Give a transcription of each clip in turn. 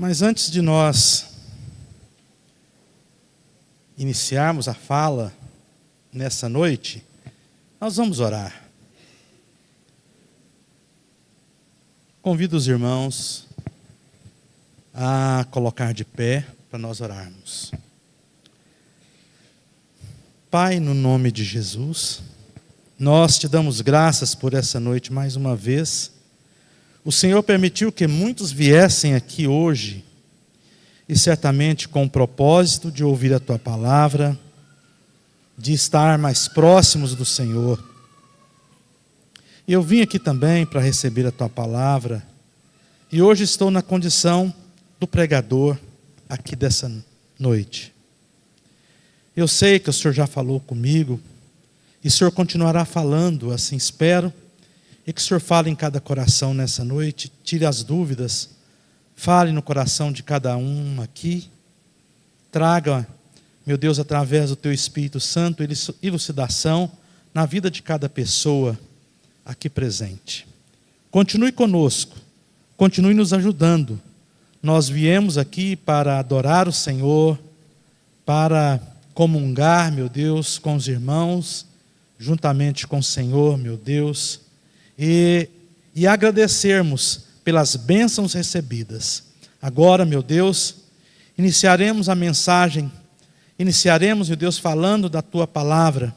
Mas antes de nós iniciarmos a fala nessa noite, nós vamos orar. Convido os irmãos a colocar de pé para nós orarmos. Pai, no nome de Jesus, nós te damos graças por essa noite mais uma vez. O Senhor permitiu que muitos viessem aqui hoje, e certamente com o propósito de ouvir a Tua palavra, de estar mais próximos do Senhor. Eu vim aqui também para receber a Tua palavra, e hoje estou na condição do pregador aqui dessa noite. Eu sei que o Senhor já falou comigo, e o Senhor continuará falando, assim espero, e que o Senhor fale em cada coração nessa noite, tire as dúvidas, fale no coração de cada um aqui, traga, meu Deus, através do Teu Espírito Santo, elucidação na vida de cada pessoa aqui presente. Continue conosco, continue nos ajudando. Nós viemos aqui para adorar o Senhor, para comungar, meu Deus, com os irmãos, juntamente com o Senhor, meu Deus, e agradecermos pelas bênçãos recebidas. Agora, meu Deus, iniciaremos a mensagem, meu Deus, falando da Tua palavra,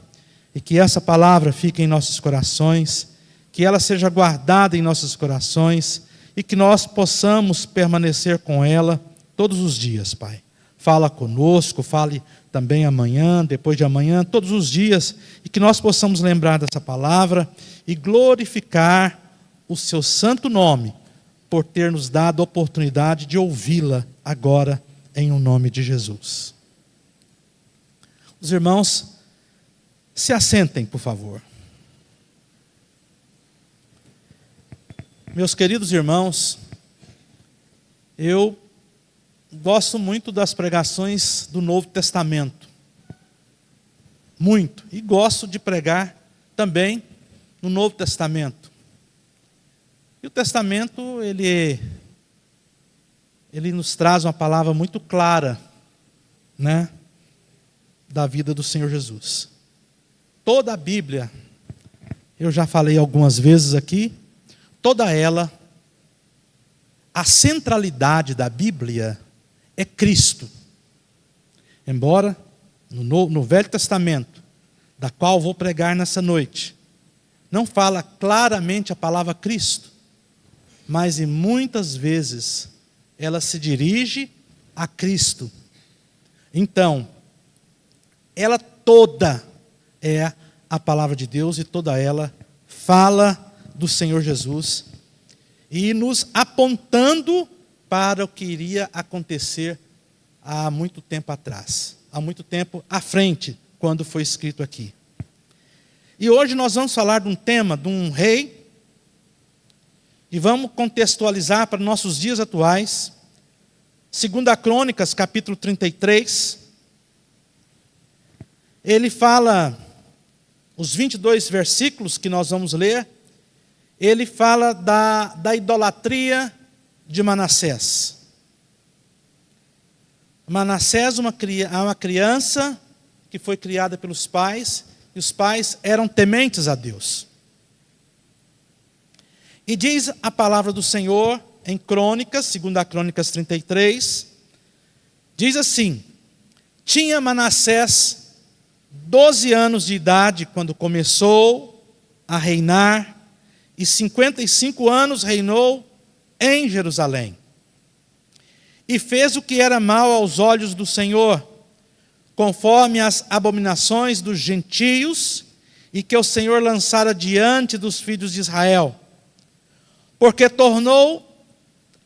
e que essa palavra fique em nossos corações, que ela seja guardada em nossos corações, e que nós possamos permanecer com ela todos os dias, Pai. Fala conosco, fale também amanhã, depois de amanhã, todos os dias, e que nós possamos lembrar dessa palavra e glorificar o Seu santo nome, por ter nos dado a oportunidade de ouvi-la agora, em o nome de Jesus. Os irmãos, se assentem, por favor. Meus queridos irmãos, eu gosto muito das pregações do Novo Testamento. Muito. E gosto de pregar também no Novo Testamento. E o Testamento, ele nos traz uma palavra muito clara, né, da vida do Senhor Jesus. Toda a Bíblia, eu já falei algumas vezes aqui, toda ela, a centralidade da Bíblia é Cristo. Embora no Velho Testamento, da qual vou pregar nessa noite, não fala claramente a palavra Cristo, mas e muitas vezes ela se dirige a Cristo. Então, ela toda é a palavra de Deus e toda ela fala do Senhor Jesus e nos apontando para o que iria acontecer há muito tempo atrás, há muito tempo à frente, quando foi escrito aqui. E hoje nós vamos falar de um tema, de um rei, e vamos contextualizar para nossos dias atuais. 2 Crônicas, capítulo 33. Ele fala, os 22 versículos que nós vamos ler, ele fala da idolatria de Manassés. Manassés é uma criança que foi criada pelos pais, e os pais eram tementes a Deus. E diz a palavra do Senhor em Crônicas, 2 Crônicas 33, diz assim: tinha Manassés 12 anos de idade quando começou a reinar, e 55 anos reinou em Jerusalém. E fez o que era mal aos olhos do Senhor, conforme as abominações dos gentios, e que o Senhor lançara diante dos filhos de Israel. Porque tornou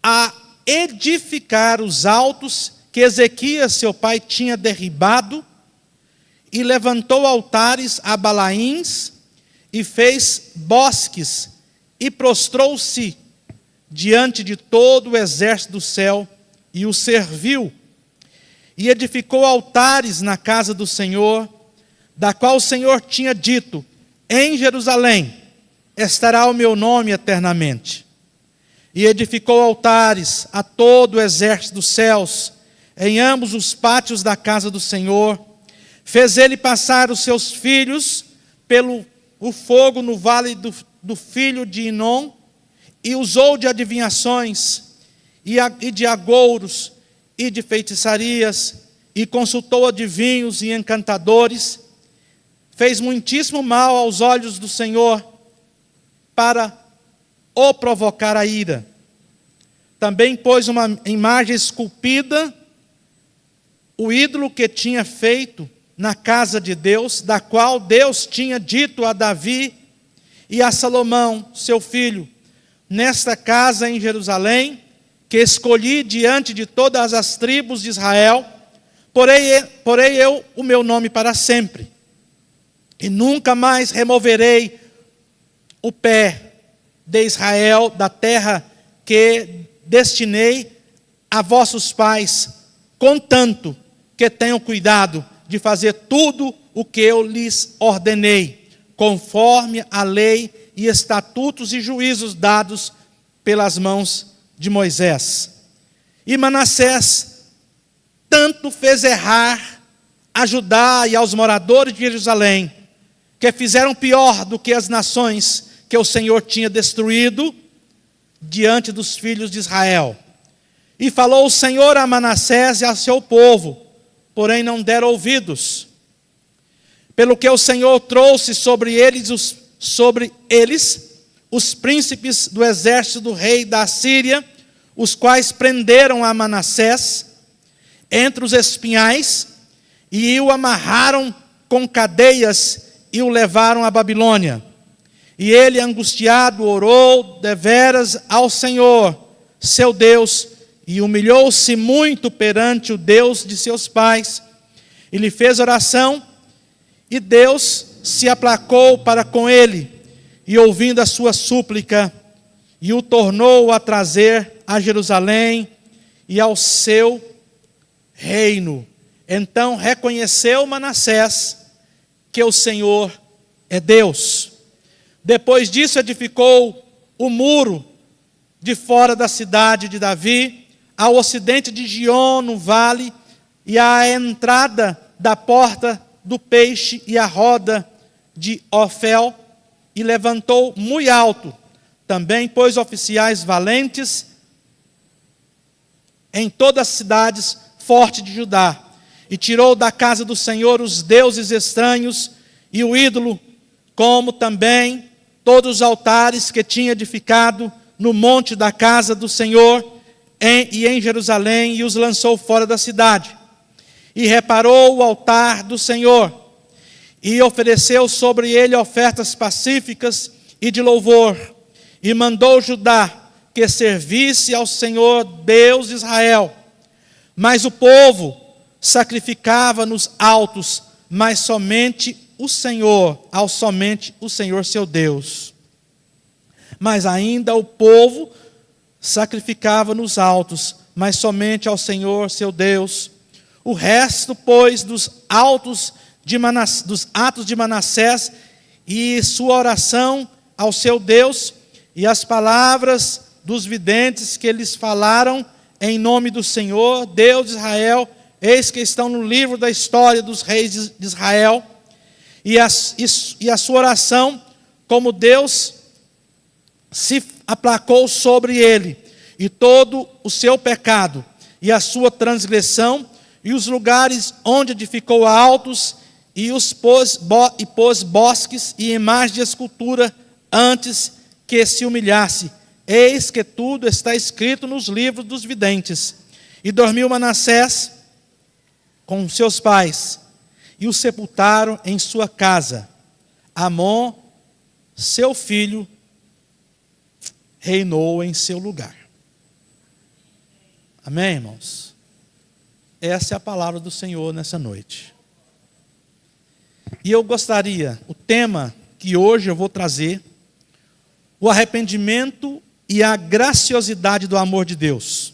a edificar os altos que Ezequias, seu pai, tinha derribado, e levantou altares a Balaíns, e fez bosques, e prostrou-se diante de todo o exército do céu, e o serviu, e edificou altares na casa do Senhor, da qual o Senhor tinha dito: em Jerusalém estará o meu nome eternamente. e edificou altares a todo o exército dos céus, em ambos os pátios da casa do Senhor. Fez ele passar os seus filhos pelo o fogo no vale do filho de Inom, e usou de adivinhações, e de agouros, e de feitiçarias, e consultou adivinhos e encantadores. Fez muitíssimo mal aos olhos do Senhor, para o provocar a ira. Também pôs uma imagem esculpida, o ídolo que tinha feito na casa de Deus, da qual Deus tinha dito a Davi e a Salomão, seu filho: nesta casa em Jerusalém, que escolhi diante de todas as tribos de Israel, porei eu o meu nome para sempre, e nunca mais removerei o pé de Israel da terra que destinei a vossos pais, contanto que tenham cuidado de fazer tudo o que eu lhes ordenei, conforme a lei e estatutos e juízos dados pelas mãos de Moisés. E Manassés tanto fez errar a Judá e aos moradores de Jerusalém, que fizeram pior do que as nações que o Senhor tinha destruído diante dos filhos de Israel. E falou o Senhor a Manassés e a seu povo, porém não deram ouvidos. Pelo que o Senhor trouxe sobre eles os príncipes do exército do rei da Assíria, os quais prenderam a Manassés entre os espinhais, e o amarraram com cadeias e o levaram à Babilônia. E ele, angustiado, orou deveras ao Senhor, seu Deus, e humilhou-se muito perante o Deus de seus pais. E lhe fez oração, e Deus se aplacou para com ele, e ouvindo a sua súplica, e o tornou a trazer a Jerusalém e ao seu reino. Então reconheceu Manassés que o Senhor é Deus. Depois disso edificou o muro de fora da cidade de Davi, ao ocidente de Gion, no vale, e à entrada da porta do peixe e a roda de Ofel, e levantou muito alto. Também pôs oficiais valentes em todas as cidades fortes de Judá, e tirou da casa do Senhor os deuses estranhos e o ídolo, como também todos os altares que tinha edificado no monte da casa do Senhor e em Jerusalém, e os lançou fora da cidade. E reparou o altar do Senhor, e ofereceu sobre ele ofertas pacíficas e de louvor, e mandou Judá que servisse ao Senhor Deus de Israel. Mas o povo sacrificava nos altos, mas somente somente o Senhor seu Deus. Mas ainda o povo sacrificava nos altos, mas somente ao Senhor seu Deus. O resto, pois, dos atos de Manassés, e sua oração ao seu Deus, e as palavras dos videntes que eles falaram em nome do Senhor, Deus de Israel, eis que estão no livro da história dos reis de Israel. E a sua oração, como Deus se aplacou sobre ele, e todo o seu pecado, e a sua transgressão, e os lugares onde edificou altos, e pôs bosques e imagens de escultura, antes que se humilhasse. Eis que tudo está escrito nos livros dos videntes. E dormiu Manassés com seus pais, e o sepultaram em sua casa. Amon, seu filho, reinou em seu lugar. Amém, irmãos? Essa é a palavra do Senhor nessa noite. E eu gostaria, o tema que hoje eu vou trazer, o arrependimento e a graciosidade do amor de Deus.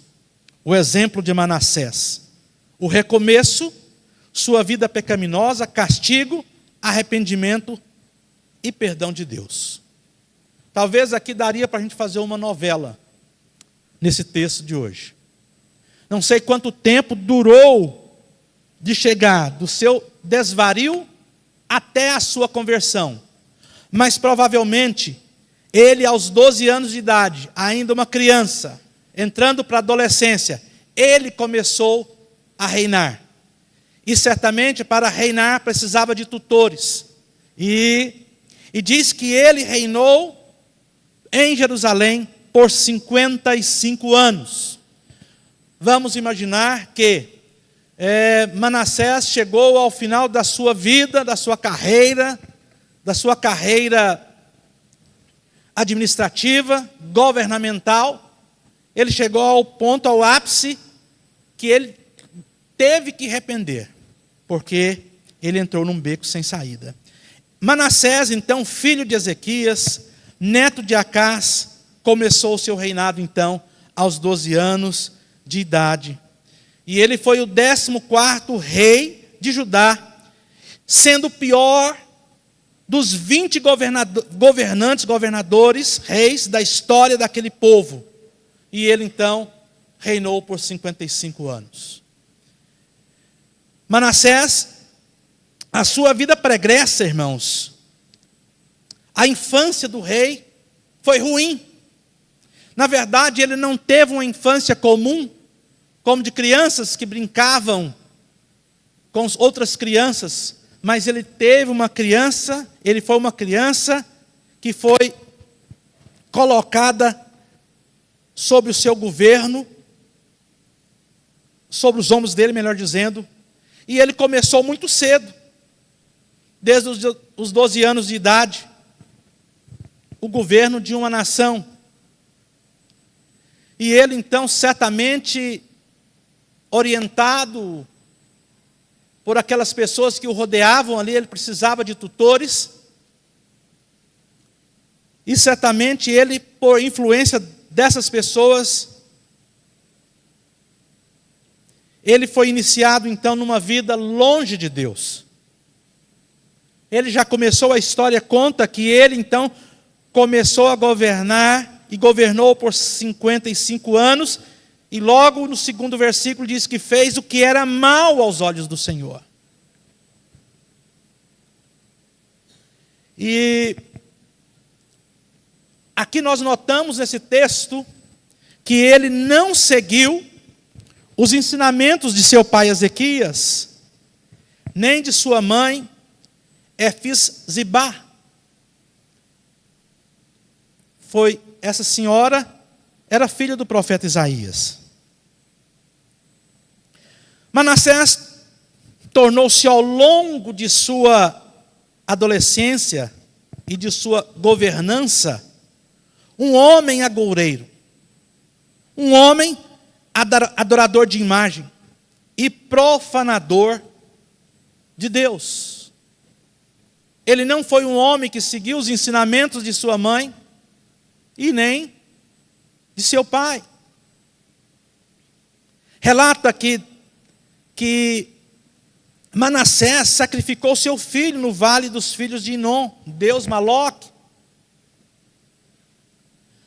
O exemplo de Manassés. O recomeço, sua vida pecaminosa, castigo, arrependimento e perdão de Deus. Talvez aqui daria para a gente fazer uma novela. nesse texto de hoje. Não sei quanto tempo durou de chegar do seu desvario até a sua conversão, mas provavelmente ele, aos 12 anos de idade, ainda uma criança, entrando para a adolescência, ele começou a reinar. E certamente para reinar precisava de tutores. E diz que ele reinou em Jerusalém por 55 anos. Vamos imaginar que Manassés chegou ao final da sua vida, da sua carreira administrativa, governamental. Ele chegou ao ponto, ao ápice, que ele teve que arrepender, porque ele entrou num beco sem saída. Manassés, então, filho de Ezequias, neto de Acás, começou o seu reinado, então, aos 12 anos de idade. E ele foi o 14º rei de Judá, sendo o pior dos 20 governadores, reis da história daquele povo. E ele, então, reinou por 55 anos. Manassés, a sua vida pregressa, irmãos, a infância do rei foi ruim. Na verdade, ele não teve uma infância comum, como de crianças que brincavam com outras crianças, mas ele foi uma criança que foi colocada sobre o seu governo, sobre os ombros dele, melhor dizendo, e ele começou muito cedo, desde os 12 anos de idade, o governo de uma nação. E ele, então, certamente orientado por aquelas pessoas que o rodeavam ali, ele precisava de tutores. E certamente ele, por influência dessas pessoas, ele foi iniciado, então, numa vida longe de Deus. Ele já começou, a história conta que ele, então, começou a governar e governou por 55 anos, e logo no segundo versículo diz que fez o que era mal aos olhos do Senhor. E aqui nós notamos nesse texto que ele não seguiu os ensinamentos de seu pai Ezequias, nem de sua mãe Efizibá. Essa senhora era filha do profeta Isaías. Manassés tornou-se ao longo de sua adolescência e de sua governança um homem agoureiro, um homem adorador de imagem e profanador de Deus. Ele não foi um homem que seguiu os ensinamentos de sua mãe e nem de seu pai. Relata que Manassés sacrificou seu filho no vale dos filhos de Inom, deus Maloque.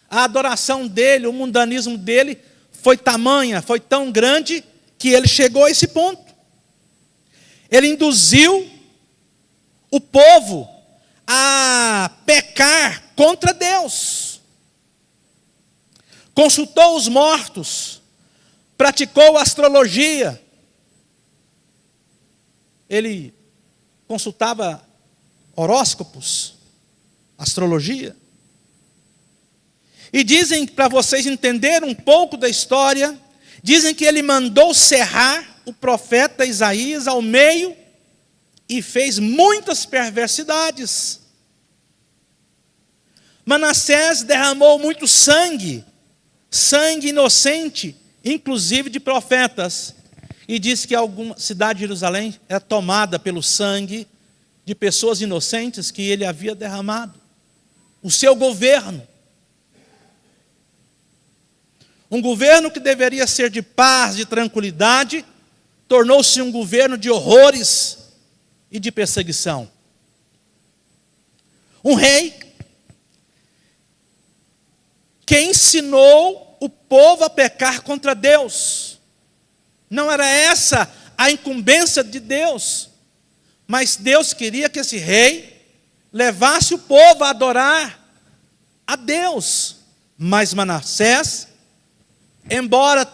A adoração dele, o mundanismo dele foi tamanha, foi tão grande, que ele chegou a esse ponto. Ele induziu o povo a pecar contra Deus. Consultou os mortos, praticou astrologia. Ele consultava horóscopos, astrologia. E dizem, para vocês entenderem um pouco da história, dizem que ele mandou serrar o profeta Isaías ao meio e fez muitas perversidades. Manassés derramou muito sangue inocente, inclusive de profetas. E diz que alguma cidade de Jerusalém era tomada pelo sangue de pessoas inocentes que ele havia derramado. O seu governo. Um governo que deveria ser de paz, de tranquilidade, tornou-se um governo de horrores e de perseguição. Um rei que ensinou o povo a pecar contra Deus. Não era essa a incumbência de Deus, mas Deus queria que esse rei levasse o povo a adorar a Deus. Mas Manassés, embora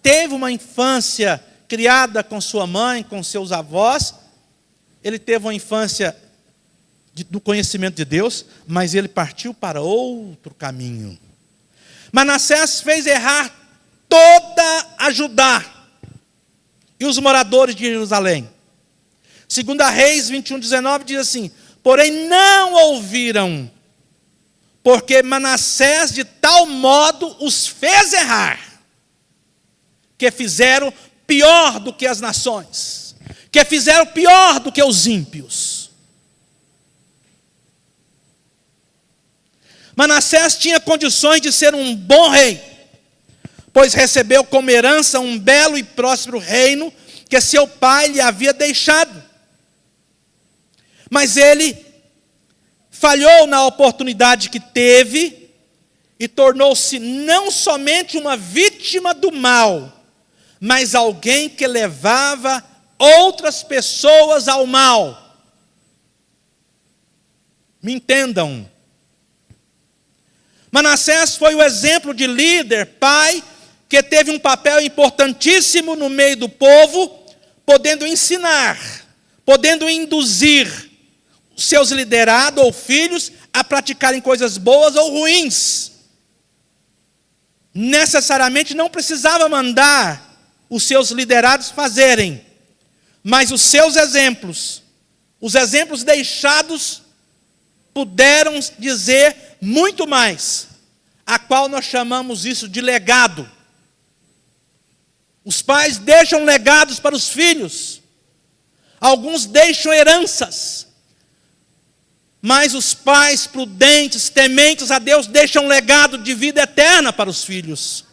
teve uma infância criada com sua mãe, com seus avós, ele teve uma infância do conhecimento de Deus, mas ele partiu para outro caminho. Manassés fez errar toda a Judá e os moradores de Jerusalém. 2 Reis 21:19 diz assim: porém não ouviram, porque Manassés de tal modo os fez errar, que fizeram pior do que as nações, que fizeram pior do que os ímpios. Manassés tinha condições de ser um bom rei, pois recebeu como herança um belo e próspero reino que seu pai lhe havia deixado. Mas ele falhou na oportunidade que teve e tornou-se não somente uma vítima do mal, mas alguém que levava outras pessoas ao mal. Me entendam. Manassés foi o exemplo de líder, pai, que teve um papel importantíssimo no meio do povo, podendo ensinar, podendo induzir seus liderados ou filhos a praticarem coisas boas ou ruins. Necessariamente não precisava mandar os seus liderados fazerem, mas os seus exemplos, os exemplos deixados, puderam dizer muito mais, a qual nós chamamos isso de legado. Os pais deixam legados para os filhos, alguns deixam heranças, mas os pais prudentes, tementes a Deus, deixam um legado de vida eterna para os filhos.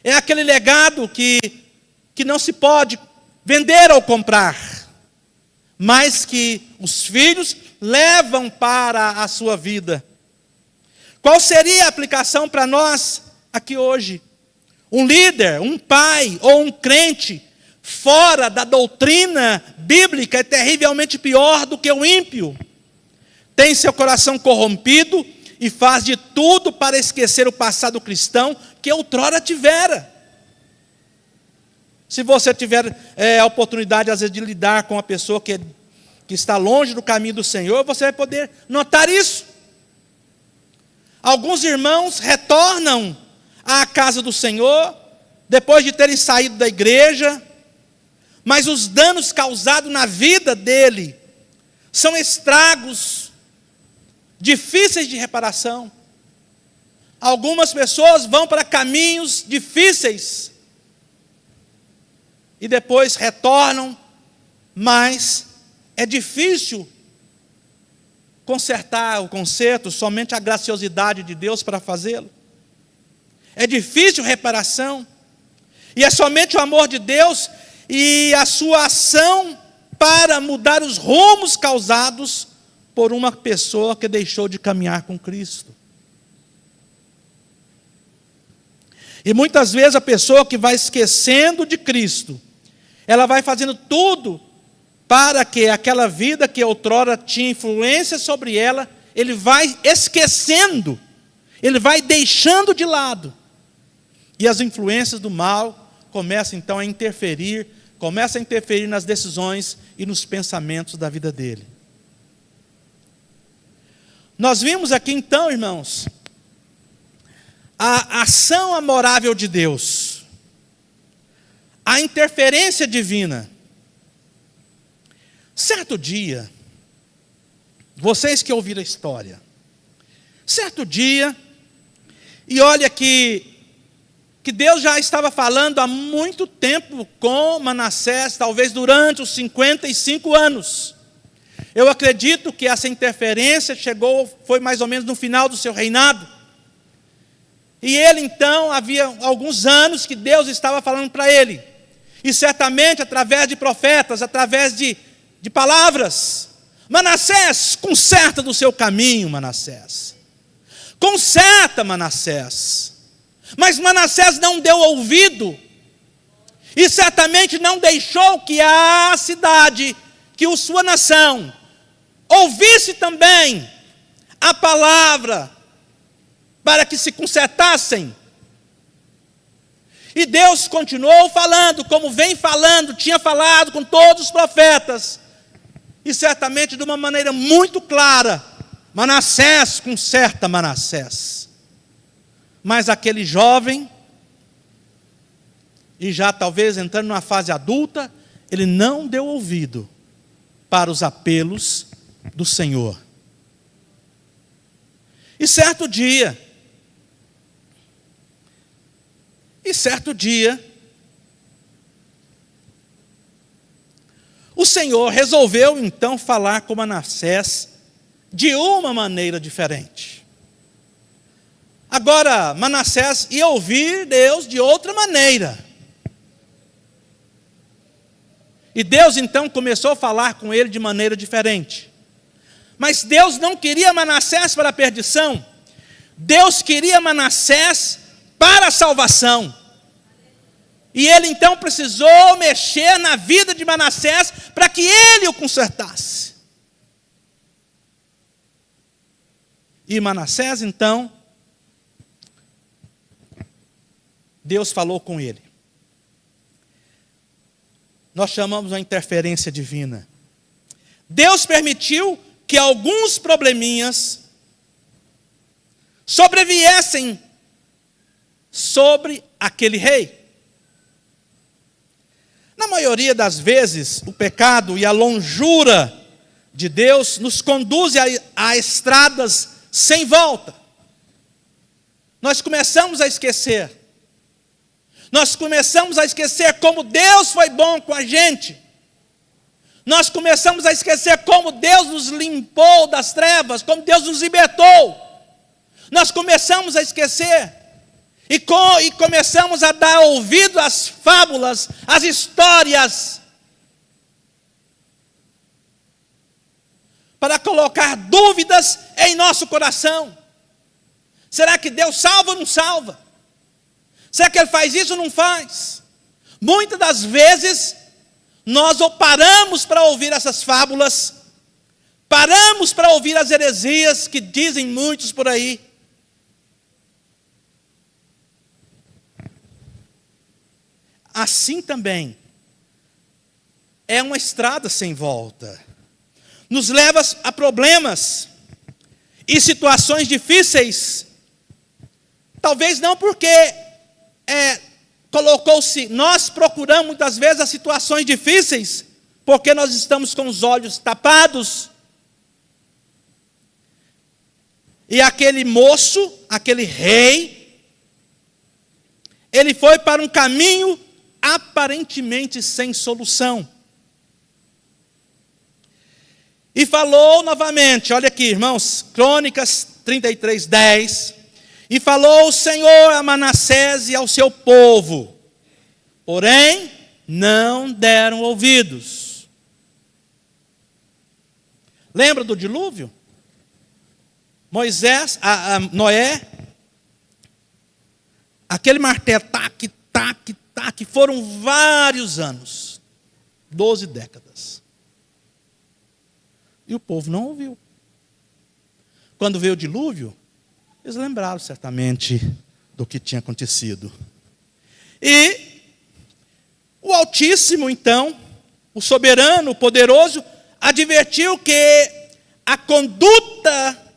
É aquele legado que não se pode vender ou comprar, mas que os filhos levam para a sua vida. Qual seria a aplicação para nós aqui hoje? Um líder, um pai ou um crente fora da doutrina bíblica é terrivelmente pior do que o ímpio. Tem seu coração corrompido e faz de tudo para esquecer o passado cristão que outrora tivera. Se você tiver a oportunidade, às vezes, de lidar com uma pessoa que está longe do caminho do Senhor, você vai poder notar isso. Alguns irmãos retornam à casa do Senhor, depois de terem saído da igreja, mas os danos causados na vida dele são estragos difíceis de reparação. Algumas pessoas vão para caminhos difíceis e depois retornam, mas é difícil consertar o conserto, somente a graciosidade de Deus para fazê-lo. É difícil reparação, e é somente o amor de Deus e a sua ação para mudar os rumos causados por uma pessoa que deixou de caminhar com Cristo. E muitas vezes a pessoa que vai esquecendo de Cristo, ela vai fazendo tudo para que aquela vida que outrora tinha influência sobre ela, ele vai esquecendo, ele vai deixando de lado. E as influências do mal começam então a interferir nas decisões e nos pensamentos da vida dele. Nós vimos aqui então, irmãos, a ação amorável de Deus, a interferência divina. Certo dia, vocês que ouviram a história, certo dia, e olha que Deus já estava falando há muito tempo com Manassés, talvez durante os 55 anos. Eu acredito que essa interferência foi mais ou menos no final do seu reinado. E ele então, havia alguns anos que Deus estava falando para ele. E certamente através de profetas, através de palavras. Manassés, conserta do seu caminho, Manassés. conserta Manassés. Mas Manassés não deu ouvido, e certamente não deixou que a cidade, que a sua nação, ouvisse também a palavra, para que se consertassem. E Deus continuou falando, como vem falando, tinha falado com todos os profetas, e certamente de uma maneira muito clara: Manassés, conserta Manassés. Mas aquele jovem, e já talvez entrando numa fase adulta, ele não deu ouvido para os apelos do Senhor. E certo dia, o Senhor resolveu então falar com Manassés de uma maneira diferente. Agora, Manassés ia ouvir Deus de outra maneira. E Deus então começou a falar com ele de maneira diferente. Mas Deus não queria Manassés para a perdição. Deus queria Manassés para a salvação. E ele então precisou mexer na vida de Manassés para que ele o consertasse. E Manassés então, Deus falou com ele. Nós chamamos uma interferência divina. Deus permitiu que alguns probleminhas sobreviessem sobre aquele rei. Na maioria das vezes, o pecado e a longura de Deus nos conduz a estradas sem volta. Nós começamos a esquecer. Nós começamos a esquecer como Deus foi bom com a gente. Nós começamos a esquecer como Deus nos limpou das trevas, como Deus nos libertou. Nós começamos a esquecer. E começamos a dar ouvido às fábulas, às histórias, para colocar dúvidas em nosso coração. Será que Deus salva ou não salva? Será que Ele faz isso ou não faz? Muitas das vezes, nós ou paramos para ouvir essas fábulas, paramos para ouvir as heresias que dizem muitos por aí. Assim também, é uma estrada sem volta. Nos leva a problemas e situações difíceis. Talvez não porque colocou-se, nós procuramos muitas vezes as situações difíceis, porque nós estamos com os olhos tapados. E aquele moço, aquele rei, ele foi para um caminho aparentemente sem solução. E falou novamente, olha aqui, irmãos, Crônicas 33:10. E falou o Senhor a Manassés e ao seu povo, porém não deram ouvidos. Lembra do dilúvio? Noé, aquele martelo, tac, tac, tac, foram vários anos, 12 décadas. E o povo não ouviu. Quando veio o dilúvio, eles lembraram certamente do que tinha acontecido. E o Altíssimo, então, o soberano, o poderoso, advertiu que a conduta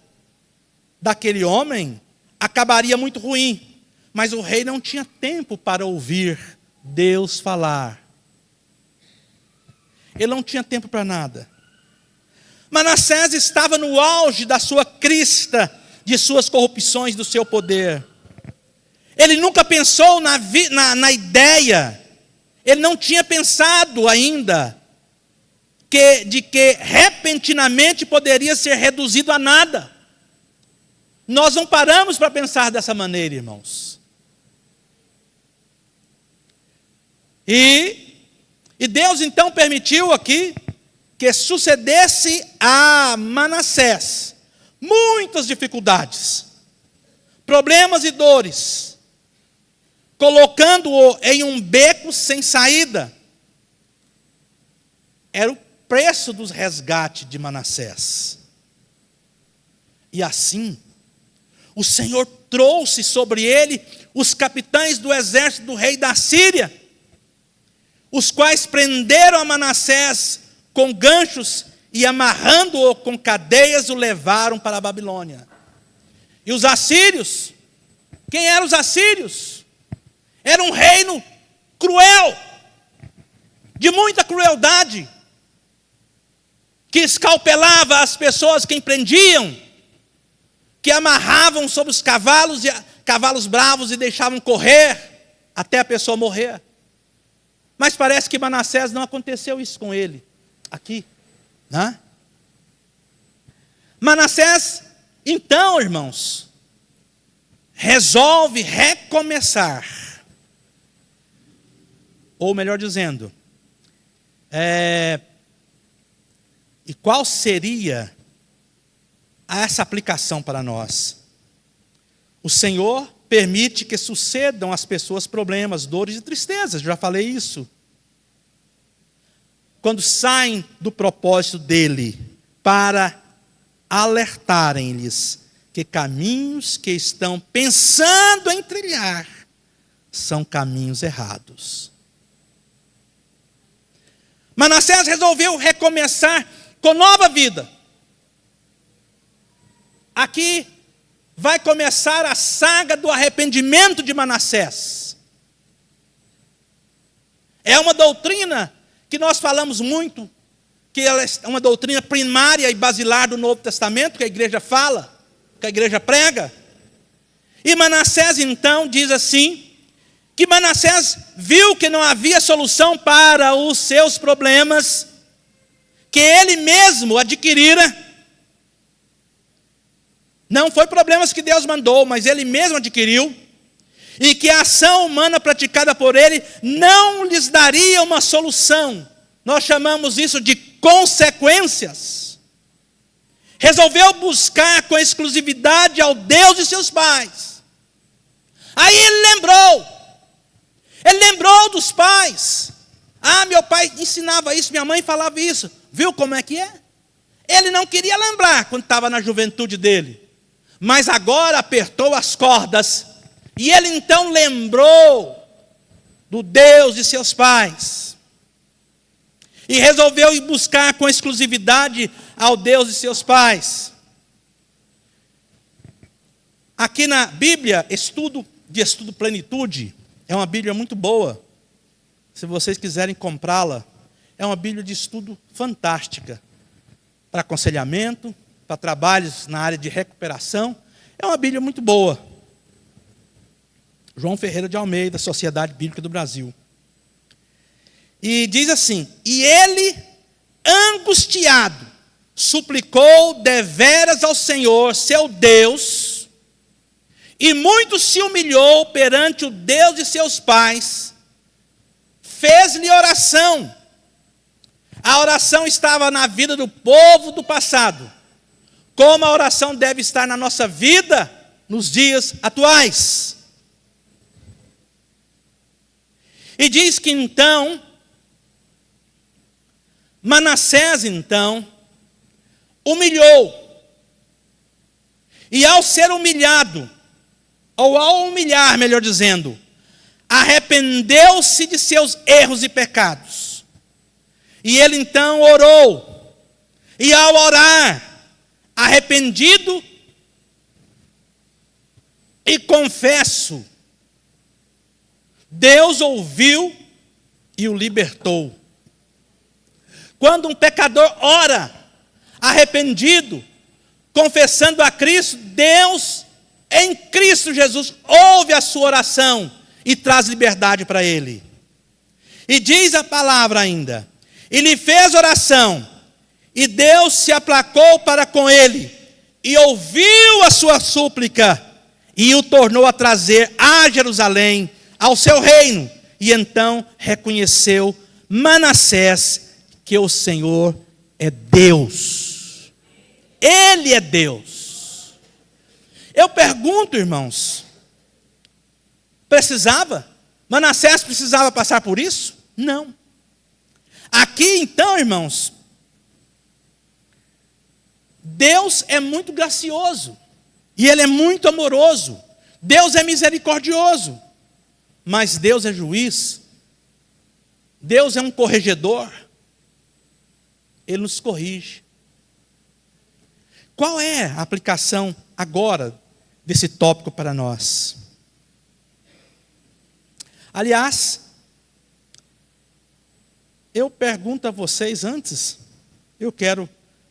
daquele homem acabaria muito ruim. Mas o rei não tinha tempo para ouvir Deus falar. Ele não tinha tempo para nada. Manassés estava no auge da sua crista, de suas corrupções, do seu poder. Ele nunca pensou na ideia, ele não tinha pensado ainda, de que repentinamente poderia ser reduzido a nada. Nós não paramos para pensar dessa maneira, irmãos. E Deus então permitiu aqui que sucedesse a Manassés muitas dificuldades. problemas e dores, colocando-o em um beco sem saída. Era o preço dos resgates de Manassés. E assim, o Senhor trouxe sobre ele os capitães do exército do rei da Síria, os quais prenderam a Manassés com ganchos e, amarrando-o com cadeias, o levaram para a Babilônia. E os assírios, quem eram os assírios? Era um reino cruel, de muita crueldade, que escalpelava as pessoas que prendiam, que amarravam sobre os cavalos bravos e deixavam correr até a pessoa morrer. Mas parece que Manassés não aconteceu isso com ele aqui, né? Manassés, então, irmãos, resolve recomeçar. Ou melhor dizendo, e qual seria essa aplicação para nós? O Senhor permite que sucedam às pessoas problemas, dores e tristezas, já falei isso. Quando saem do propósito dele, para alertarem-lhes que caminhos que estão pensando em trilhar são caminhos errados. Manassés resolveu recomeçar com nova vida. Aqui vai começar a saga do arrependimento de Manassés. É uma doutrina que nós falamos muito, que ela é uma doutrina primária e basilar do Novo Testamento, que a igreja fala, que a igreja prega. E Manassés então diz assim, que Manassés viu que não havia solução para os seus problemas, que ele mesmo adquirira. Não foi problemas que Deus mandou, mas ele mesmo adquiriu. E que a ação humana praticada por ele não lhes daria uma solução. Nós chamamos isso de consequências. Resolveu buscar com exclusividade ao Deus de seus pais. Aí ele lembrou dos pais. Ah, meu pai ensinava isso, minha mãe falava isso. Viu como é que é? Ele não queria lembrar quando estava na juventude dele. Mas agora apertou as cordas. E ele então lembrou do Deus de seus pais. E resolveu ir buscar com exclusividade ao Deus de seus pais. Aqui na Bíblia, Estudo Plenitude, é uma Bíblia muito boa. Se vocês quiserem comprá-la, é uma Bíblia de estudo fantástica. Para aconselhamento, para trabalhos na área de recuperação. É uma Bíblia muito boa. João Ferreira de Almeida, Sociedade Bíblica do Brasil. E diz assim, e ele, angustiado, suplicou deveras ao Senhor, seu Deus, e muito se humilhou perante o Deus de seus pais, fez-lhe oração. A oração estava na vida do povo do passado, como a oração deve estar na nossa vida nos dias atuais. E diz que então, Manassés então, humilhou. E ao ser humilhado, ou ao humilhar, melhor dizendo, arrependeu-se de seus erros e pecados. E ele então orou. E ao orar, arrependido e confesso, Deus ouviu e o libertou. Quando um pecador ora, arrependido, confessando a Cristo, Deus, em Cristo Jesus, ouve a sua oração e traz liberdade para ele. E diz a palavra ainda, ele fez oração, e Deus se aplacou para com ele, e ouviu a sua súplica, e o tornou a trazer a Jerusalém, ao seu reino. E então reconheceu Manassés que o Senhor é Deus. Ele é Deus. Eu pergunto, irmãos, precisava? Manassés precisava passar por isso? Não. Aqui então, irmãos, Deus é muito gracioso, e Ele é muito amoroso, Deus é misericordioso, mas Deus é juiz, Deus é um corregedor, Ele nos corrige. Qual é a aplicação agora desse tópico para nós? Aliás, eu pergunto a vocês antes,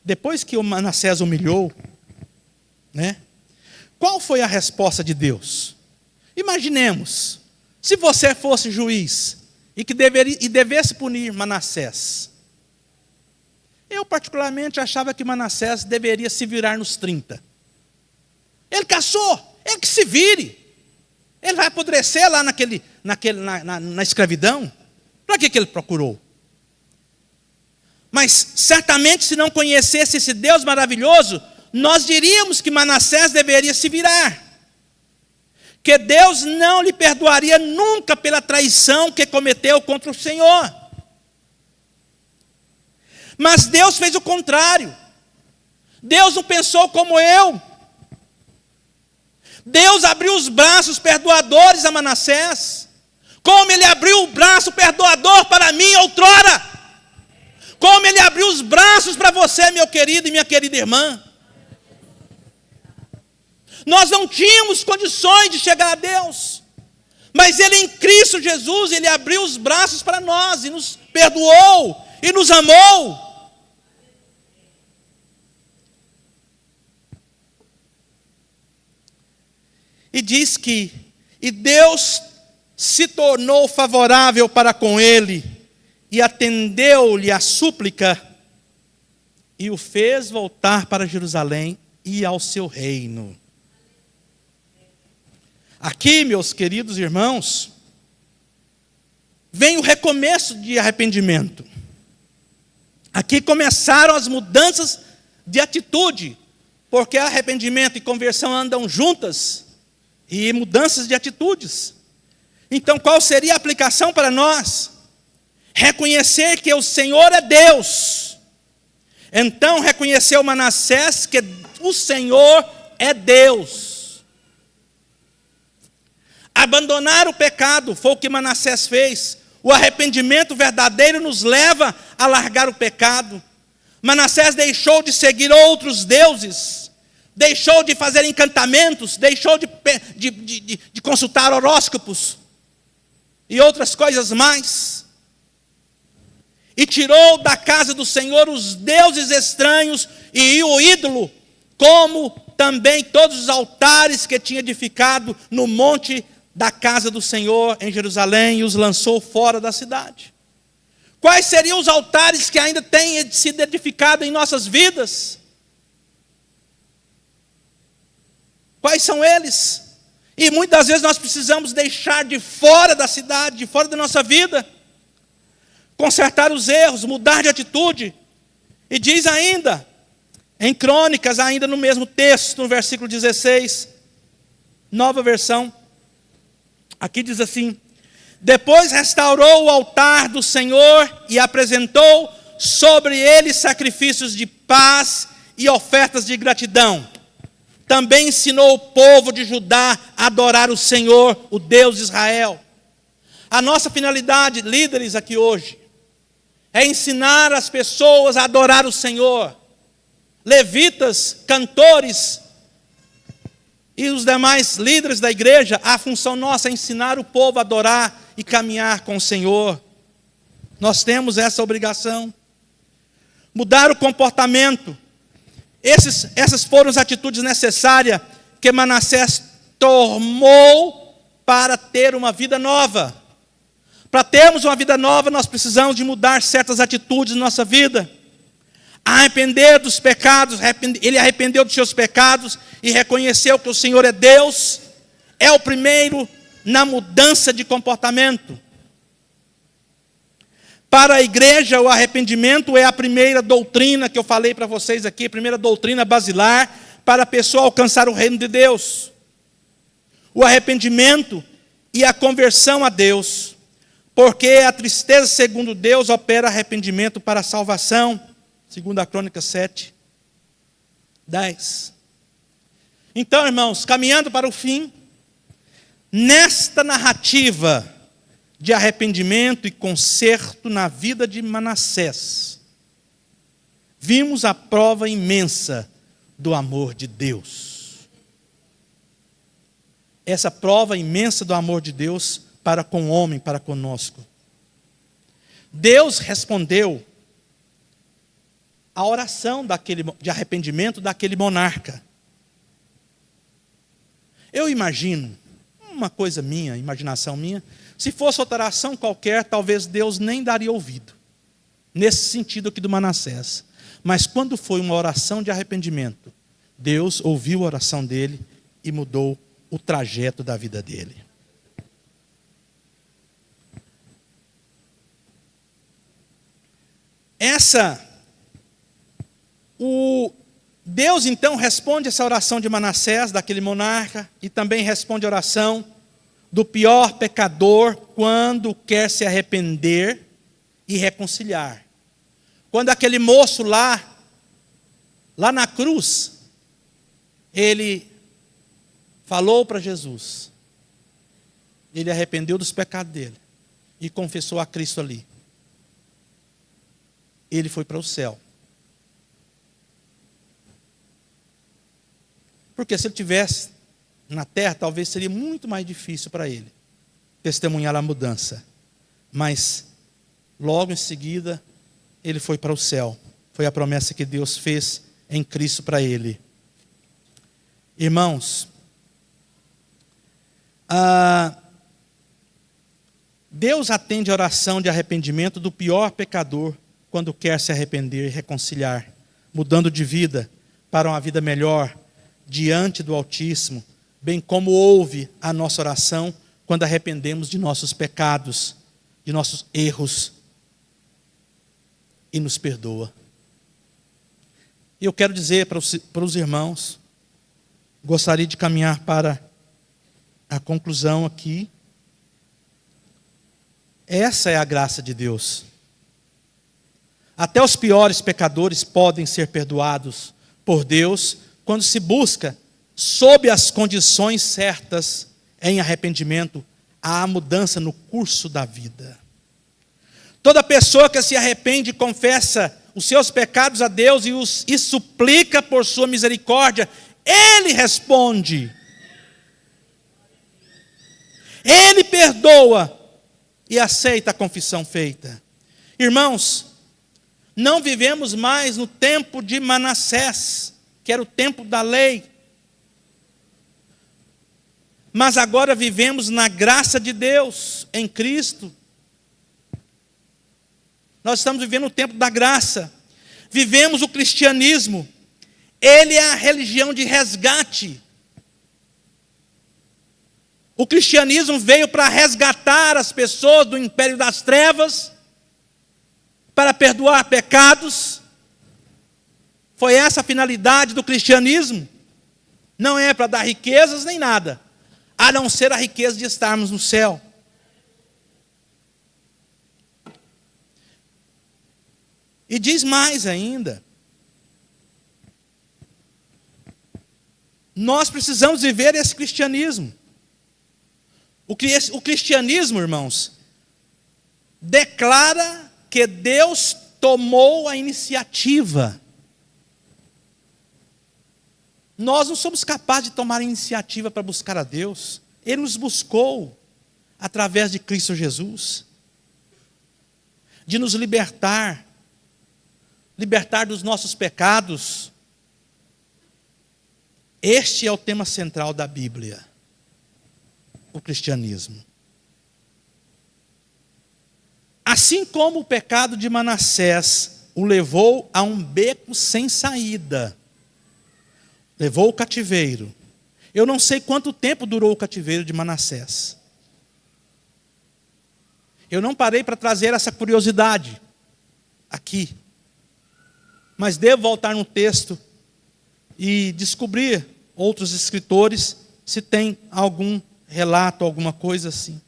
depois que o Manassés humilhou, né? Qual foi a resposta de Deus? Imaginemos, se você fosse juiz e devesse punir Manassés. Eu particularmente achava que Manassés deveria se virar nos 30. Ele caçou, ele que se vire. Ele vai apodrecer lá na escravidão. Para que ele procurou? Mas certamente, se não conhecesse esse Deus maravilhoso, nós diríamos que Manassés deveria se virar. Que Deus não lhe perdoaria nunca pela traição que cometeu contra o Senhor. Mas Deus fez o contrário. Deus não pensou como eu. Deus abriu os braços perdoadores a Manassés, como Ele abriu o braço perdoador para mim outrora. Como Ele abriu os braços para você, meu querido e minha querida irmã. Nós não tínhamos condições de chegar a Deus, mas Ele em Cristo Jesus, Ele abriu os braços para nós, e nos perdoou, e nos amou. E diz que, e Deus se tornou favorável para com ele, e atendeu-lhe a súplica, e o fez voltar para Jerusalém e ao seu reino. Aqui, meus queridos irmãos, vem o recomeço de arrependimento. Aqui começaram as mudanças de atitude, porque arrependimento e conversão andam juntas, e mudanças de atitudes. Então, qual seria a aplicação para nós? Reconhecer que o Senhor é Deus. Então, reconheceu Manassés que o Senhor é Deus. Abandonar o pecado foi o que Manassés fez. O arrependimento verdadeiro nos leva a largar o pecado. Manassés deixou de seguir outros deuses, deixou de fazer encantamentos, deixou de consultar horóscopos e outras coisas mais, e tirou da casa do Senhor os deuses estranhos e o ídolo, como também todos os altares que tinha edificado no monte da casa do Senhor em Jerusalém, e os lançou fora da cidade. Quais seriam os altares que ainda têm sido edificados em nossas vidas? Quais são eles? E muitas vezes nós precisamos deixar de fora da cidade, de fora da nossa vida, consertar os erros, mudar de atitude. E diz ainda, em Crônicas, ainda no mesmo texto, no versículo 16, nova versão, aqui diz assim: depois restaurou o altar do Senhor e apresentou sobre ele sacrifícios de paz e ofertas de gratidão. Também ensinou o povo de Judá a adorar o Senhor, o Deus de Israel. A nossa finalidade, líderes aqui hoje, é ensinar as pessoas a adorar o Senhor. Levitas, cantores e os demais líderes da igreja, a função nossa é ensinar o povo a adorar e caminhar com o Senhor. Nós temos essa obrigação. Mudar o comportamento. Essas foram as atitudes necessárias que Manassés tomou para ter uma vida nova. Para termos uma vida nova, nós precisamos de mudar certas atitudes na nossa vida. Arrepender dos pecados, ele arrependeu dos seus pecados e reconheceu que o Senhor é Deus, é o primeiro na mudança de comportamento. Para a igreja, o arrependimento é a primeira doutrina que eu falei para vocês aqui, a primeira doutrina basilar para a pessoa alcançar o reino de Deus. O arrependimento e a conversão a Deus. Porque a tristeza, segundo Deus, opera arrependimento para a salvação. 2 Crônicas 7, 10. Então, irmãos, caminhando para o fim, nesta narrativa de arrependimento e conserto na vida de Manassés, vimos a prova imensa do amor de Deus. Essa prova imensa do amor de Deus para com o homem, para conosco. Deus respondeu a oração de arrependimento daquele monarca. Eu imagino, uma coisa minha, imaginação minha, se fosse outra oração qualquer, talvez Deus nem daria ouvido. Nesse sentido aqui do Manassés. Mas quando foi uma oração de arrependimento, Deus ouviu a oração dele e mudou o trajeto da vida dele. Deus então responde essa oração de Manassés, daquele monarca, e também responde a oração do pior pecador quando quer se arrepender e reconciliar. Quando aquele moço lá na cruz, ele falou para Jesus, ele arrependeu dos pecados dele e confessou a Cristo ali. Ele foi para o céu. Porque se ele estivesse na terra, talvez seria muito mais difícil para ele testemunhar a mudança. Mas, logo em seguida, ele foi para o céu. Foi a promessa que Deus fez em Cristo para ele. Irmãos, Deus atende a oração de arrependimento do pior pecador quando quer se arrepender e reconciliar, mudando de vida para uma vida melhor diante do Altíssimo, bem como ouve a nossa oração quando arrependemos de nossos pecados, de nossos erros, e nos perdoa. E eu quero dizer para os irmãos, gostaria de caminhar para a conclusão aqui. Essa é a graça de Deus. Até os piores pecadores podem ser perdoados por Deus quando se busca, sob as condições certas, em arrependimento, a mudança no curso da vida. Toda pessoa que se arrepende e confessa os seus pecados a Deus e suplica por sua misericórdia, Ele responde. Ele perdoa e aceita a confissão feita. Irmãos, não vivemos mais no tempo de Manassés, que era o tempo da lei. Mas agora vivemos na graça de Deus, em Cristo. Nós estamos vivendo o tempo da graça. Vivemos o cristianismo. Ele é a religião de resgate. O cristianismo veio para resgatar as pessoas do império das trevas, para perdoar pecados. Foi essa a finalidade do cristianismo. Não é para dar riquezas nem nada, a não ser a riqueza de estarmos no céu. E diz mais ainda. Nós precisamos viver esse cristianismo. O cristianismo, irmãos, declara que Deus tomou a iniciativa. Nós não somos capazes de tomar a iniciativa para buscar a Deus. Ele nos buscou através de Cristo Jesus, de nos libertar dos nossos pecados. Este é o tema central da Bíblia, o cristianismo. Assim como o pecado de Manassés o levou a um beco sem saída, levou o cativeiro. Eu não sei quanto tempo durou o cativeiro de Manassés. Eu não parei para trazer essa curiosidade aqui. Mas devo voltar no texto e descobrir outros escritores se tem algum relato, alguma coisa assim.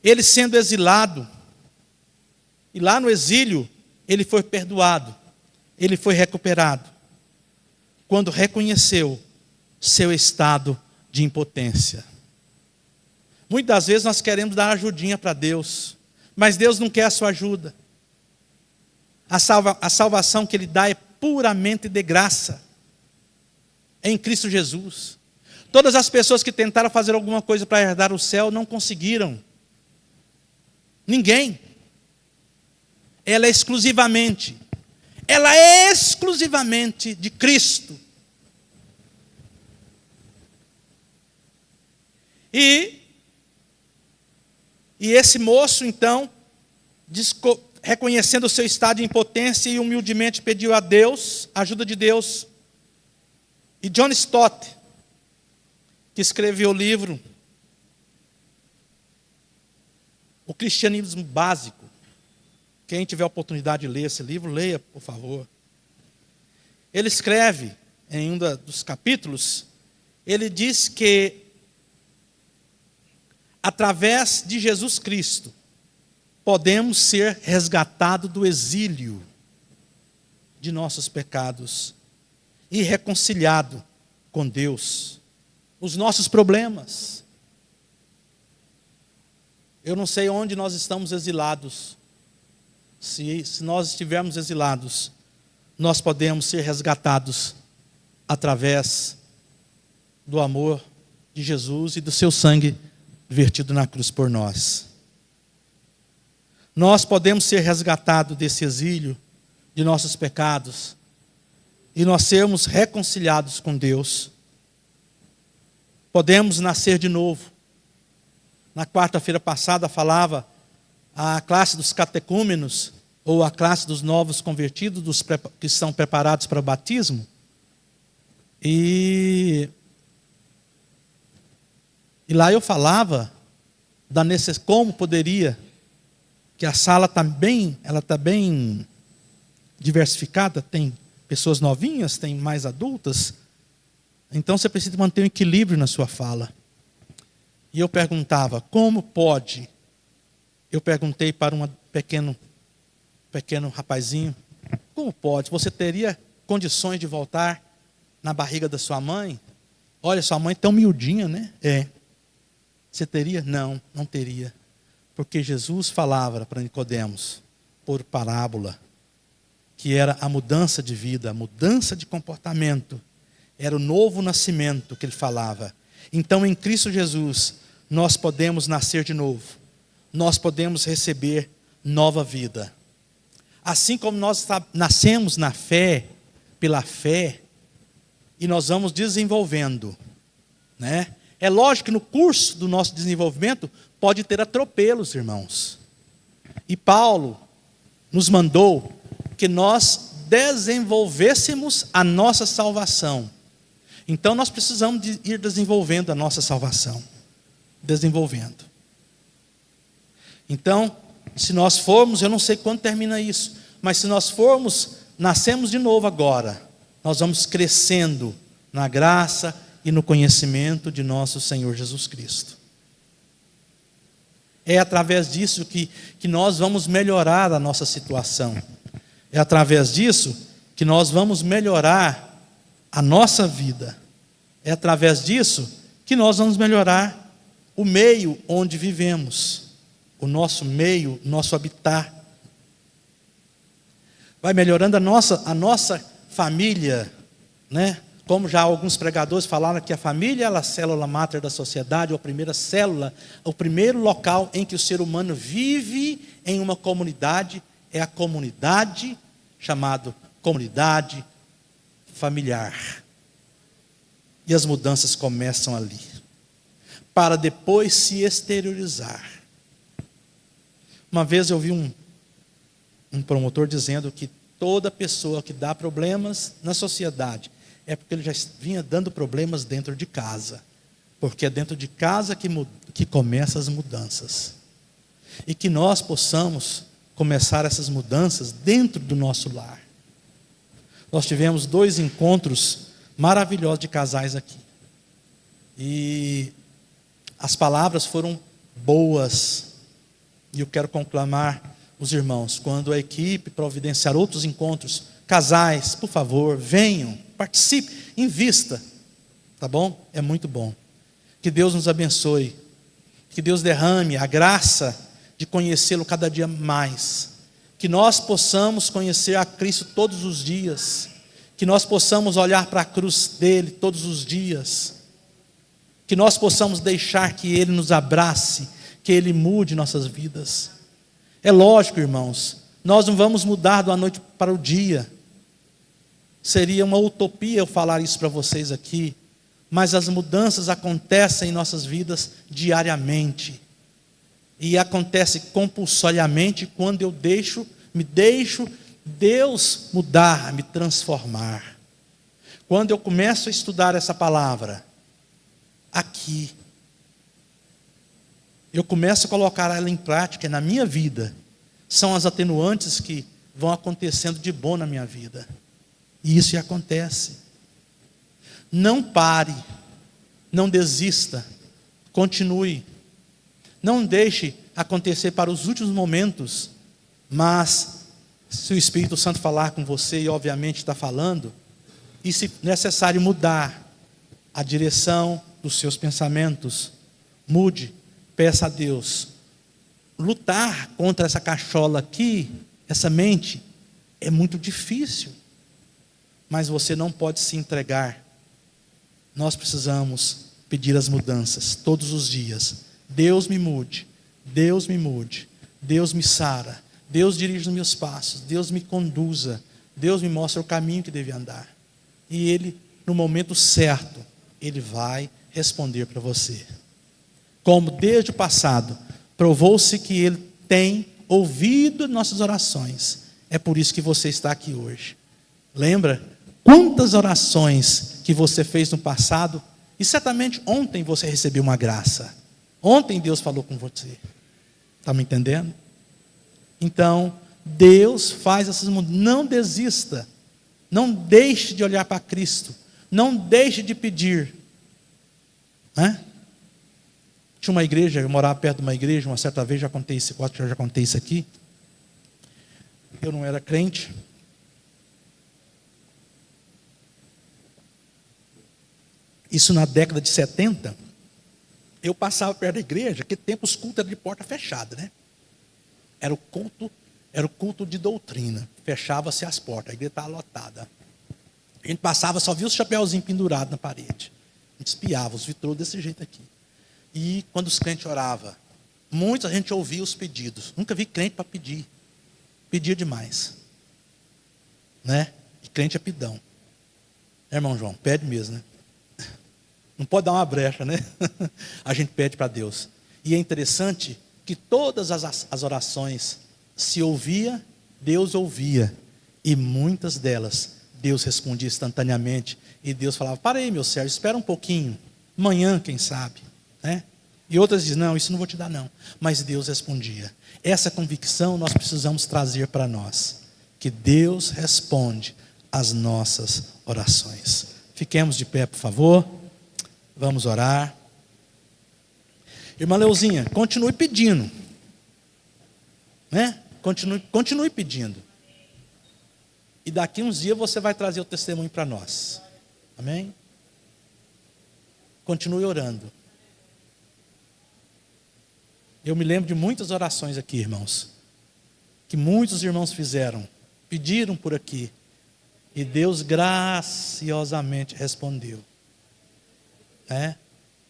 Ele sendo exilado, e lá no exílio, ele foi perdoado, ele foi recuperado, quando reconheceu seu estado de impotência. Muitas vezes nós queremos dar ajudinha para Deus, mas Deus não quer a sua ajuda. A salvação que Ele dá é puramente de graça, em Cristo Jesus. Todas as pessoas que tentaram fazer alguma coisa para herdar o céu não conseguiram. Ninguém. Ela é exclusivamente de Cristo. E esse moço, então, reconhecendo o seu estado de impotência e humildemente pediu a Deus, a ajuda de Deus. E John Stott, que escreveu o livro O Cristianismo Básico. Quem tiver a oportunidade de ler esse livro, leia, por favor. Ele escreve, em um dos capítulos, ele diz que, através de Jesus Cristo, podemos ser resgatados do exílio de nossos pecados e reconciliados com Deus. Os nossos problemas. Eu não sei onde nós estamos exilados. Se nós estivermos exilados, nós podemos ser resgatados através do amor de Jesus e do seu sangue vertido na cruz por nós. Nós podemos ser resgatados desse exílio de nossos pecados e nós sermos reconciliados com Deus. Podemos nascer de novo. Na quarta-feira passada falava a classe dos catecúmenos, ou a classe dos novos convertidos, que estão preparados para o batismo. E lá eu falava como poderia, que a sala está bem diversificada, tem pessoas novinhas, tem mais adultas, então você precisa manter um equilíbrio na sua fala. E eu perguntava, como pode? Eu perguntei para um pequeno rapazinho, como pode? Você teria condições de voltar na barriga da sua mãe? Olha, sua mãe é tão miudinha, né? É. Você teria? Não, não teria. Porque Jesus falava para Nicodemos, por parábola, que era a mudança de vida, a mudança de comportamento. Era o novo nascimento que ele falava. Então, em Cristo Jesus, nós podemos nascer de novo. Nós podemos receber nova vida. Assim como nós nascemos na fé, pela fé, e nós vamos desenvolvendo, né? É lógico que no curso do nosso desenvolvimento pode ter atropelos, irmãos. E Paulo nos mandou que nós desenvolvêssemos a nossa salvação. Então nós precisamos de ir desenvolvendo a nossa salvação. Desenvolvendo. Então, se nós formos, eu não sei quando termina isso, mas se nós formos, nascemos de novo agora, nós vamos crescendo na graça e no conhecimento de nosso Senhor Jesus Cristo. É através disso que nós vamos melhorar a nossa situação. É através disso que nós vamos melhorar a nossa vida. É através disso que nós vamos melhorar o meio onde vivemos. O nosso meio, nosso habitat. Vai melhorando a nossa família, né? Como já alguns pregadores falaram que a família é a célula máter da sociedade, ou a primeira célula, o primeiro local em que o ser humano vive em uma comunidade, é a comunidade, chamada comunidade familiar. E as mudanças começam ali, para depois se exteriorizar. Uma vez eu vi um promotor dizendo que toda pessoa que dá problemas na sociedade é porque ele já vinha dando problemas dentro de casa. Porque é dentro de casa que começam as mudanças. E que nós possamos começar essas mudanças dentro do nosso lar. Nós tivemos 2 encontros maravilhosos de casais aqui. E as palavras foram boas. E eu quero conclamar os irmãos, quando a equipe providenciar outros encontros, casais, por favor, venham, participe, invista, tá bom? É muito bom. Que Deus nos abençoe, que Deus derrame a graça de conhecê-lo cada dia mais, que nós possamos conhecer a Cristo todos os dias, que nós possamos olhar para a cruz dele todos os dias, que nós possamos deixar que ele nos abrace, que ele mude nossas vidas. É lógico, irmãos, nós não vamos mudar da noite para o dia. Seria uma utopia eu falar isso para vocês aqui, mas as mudanças acontecem em nossas vidas diariamente. E acontece compulsoriamente quando eu me deixo Deus mudar, me transformar. Quando eu começo a estudar essa palavra, aqui, eu começo a colocar ela em prática na minha vida, são as atenuantes que vão acontecendo de bom na minha vida. E isso acontece. Não pare, não desista, continue. Não deixe acontecer para os últimos momentos, mas se o Espírito Santo falar com você, e obviamente está falando, e se necessário mudar a direção dos seus pensamentos, mude, peça a Deus. Lutar contra essa cachola aqui, essa mente, é muito difícil, mas você não pode se entregar. Nós precisamos pedir as mudanças todos os dias. Deus me mude, Deus me mude, Deus me sara, Deus dirige os meus passos, Deus me conduza, Deus me mostra o caminho que deve andar. E Ele, no momento certo, Ele vai responder para você. Como desde o passado, provou-se que Ele tem ouvido nossas orações. É por isso que você está aqui hoje. Lembra quantas orações que você fez no passado? E certamente ontem você recebeu uma graça. Ontem Deus falou com você. Está me entendendo? Então, Deus faz essas mudanças. Não desista. Não deixe de olhar para Cristo. Não deixe de pedir. Tinha uma igreja, eu morava perto de uma igreja, uma certa vez, já contei isso aqui. Eu não era crente. Isso na década de 70. Eu passava perto da igreja, que tempo os cultos eram de porta fechada, né? Era o culto de doutrina. Fechava-se as portas, a igreja estava lotada. A gente passava, só via os chapéuzinhos pendurados na parede. A gente espiava os vitrôs desse jeito aqui. E quando os crentes oravam, muita gente ouvia os pedidos. Nunca vi crente para pedir. Pedia demais. Né? E crente é pidão. Irmão João, pede mesmo, né? Não pode dar uma brecha, né? A gente pede para Deus. E é interessante que todas as orações se ouvia, Deus ouvia. E muitas delas, Deus respondia instantaneamente. E Deus falava, para aí meu servo, espera um pouquinho. Amanhã, quem sabe. Né? E outras dizem, não, isso não vou te dar não. Mas Deus respondia. Essa convicção nós precisamos trazer para nós. Que Deus responde às nossas orações. Fiquemos de pé, por favor. Vamos orar. Irmã Leuzinha, continue pedindo. Né? Continue pedindo. E daqui uns dias você vai trazer o testemunho para nós. Amém? Continue orando. Eu me lembro de muitas orações aqui, irmãos. Que muitos irmãos fizeram. Pediram por aqui. E Deus graciosamente respondeu.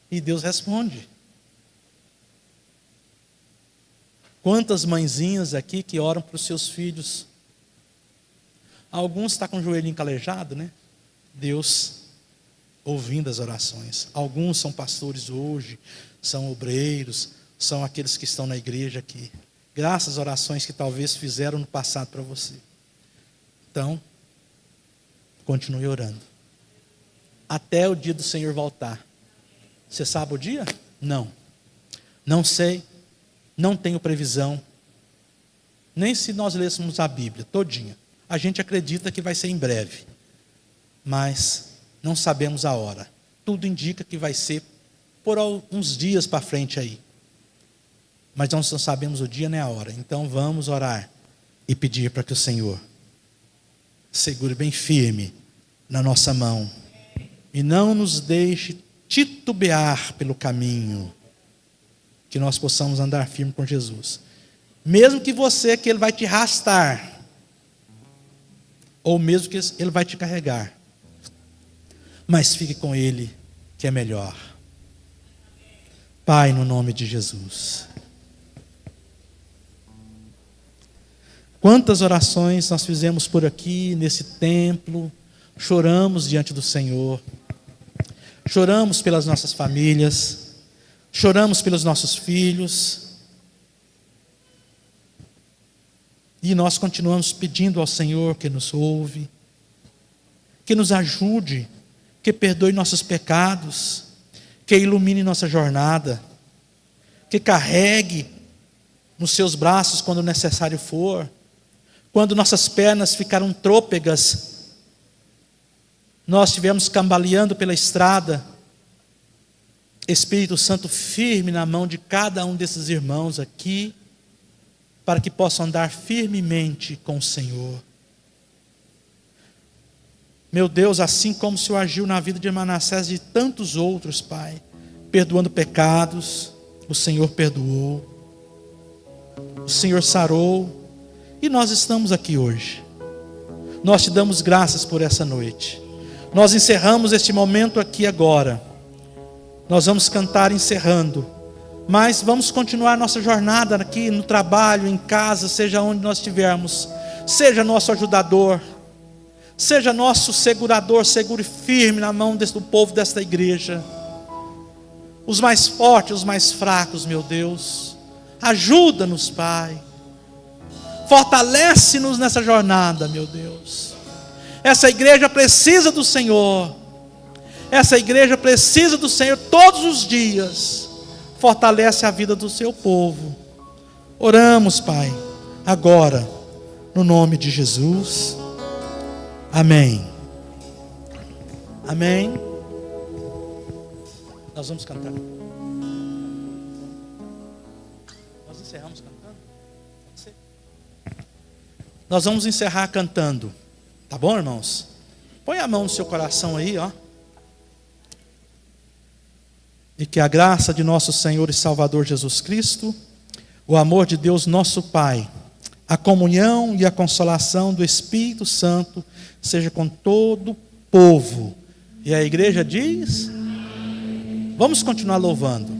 E Deus responde. Quantas mãezinhas aqui que oram para os seus filhos. Alguns estão com o joelhinho calejado, né? Deus ouvindo as orações. Alguns são pastores hoje, são obreiros, são aqueles que estão na igreja aqui. Graças às orações que talvez fizeram no passado para você. Então, continue orando. Até o dia do Senhor voltar. Você sabe o dia? Não. Não sei. Não tenho previsão. Nem se nós lêssemos a Bíblia todinha. A gente acredita que vai ser em breve, mas não sabemos a hora. Tudo indica que vai ser por uns dias para frente aí. Mas nós não sabemos o dia nem a hora. Então vamos orar e pedir para que o Senhor segure bem firme na nossa mão e não nos deixe titubear pelo caminho, que nós possamos andar firme com Jesus. Mesmo que Ele vai te arrastar, ou mesmo que Ele vai te carregar, mas fique com Ele, que é melhor. Pai, no nome de Jesus. Quantas orações nós fizemos por aqui, nesse templo, choramos diante do Senhor, choramos pelas nossas famílias, choramos pelos nossos filhos, e nós continuamos pedindo ao Senhor que nos ouve, que nos ajude, que perdoe nossos pecados, que ilumine nossa jornada, que carregue nos seus braços quando necessário for. Quando nossas pernas ficaram trôpegas, nós estivemos cambaleando pela estrada, Espírito Santo firme na mão de cada um desses irmãos aqui, para que possam andar firmemente com o Senhor. Meu Deus, assim como o Senhor agiu na vida de Manassés e de tantos outros, Pai, perdoando pecados, o Senhor perdoou, o Senhor sarou, e nós estamos aqui hoje. Nós te damos graças por essa noite. Nós encerramos este momento aqui agora. Nós vamos cantar encerrando, mas vamos continuar nossa jornada aqui no trabalho, em casa, seja onde nós estivermos. Seja nosso ajudador, seja nosso segurador, segure firme na mão do povo desta igreja. Os mais fortes, os mais fracos, meu Deus, ajuda-nos, Pai. Fortalece-nos nessa jornada, meu Deus. Essa igreja precisa do Senhor. Essa igreja precisa do Senhor todos os dias. Fortalece a vida do seu povo. Oramos, Pai, agora, no nome de Jesus. Amém. Amém. Nós vamos cantar. Nós encerramos cantando? Pode ser? Nós vamos encerrar cantando. Tá bom, irmãos? Põe a mão no seu coração aí, ó. E que a graça de nosso Senhor e Salvador Jesus Cristo, o amor de Deus nosso Pai, a comunhão e a consolação do Espírito Santo seja com todo o povo. E a igreja diz: vamos continuar louvando.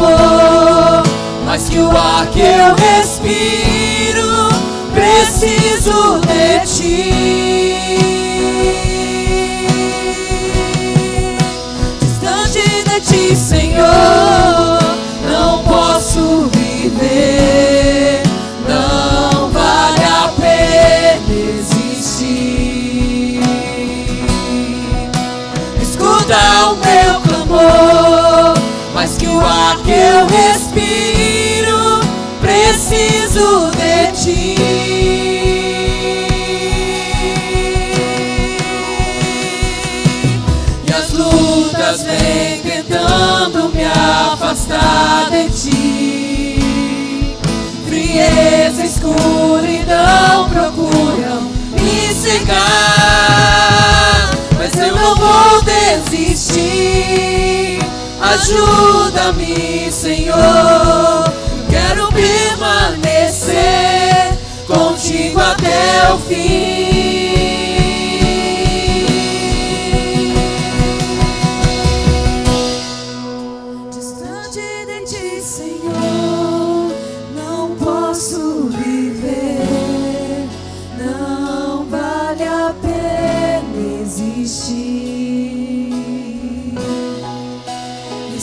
clamor, mais que o ar que eu respiro, preciso de ti. Distante de ti, Senhor, não posso viver, não vale a pena existir. Escuta o meu clamor, mais que o ar que eu respiro, preciso de ti. E as lutas vêm tentando me afastar de ti. Frieza, escuridão procuram me cegar, mas eu não vou desistir. Ajuda-me, Senhor, quero permanecer contigo até o fim. Distante de ti, Senhor, não posso viver, não vale a pena existir.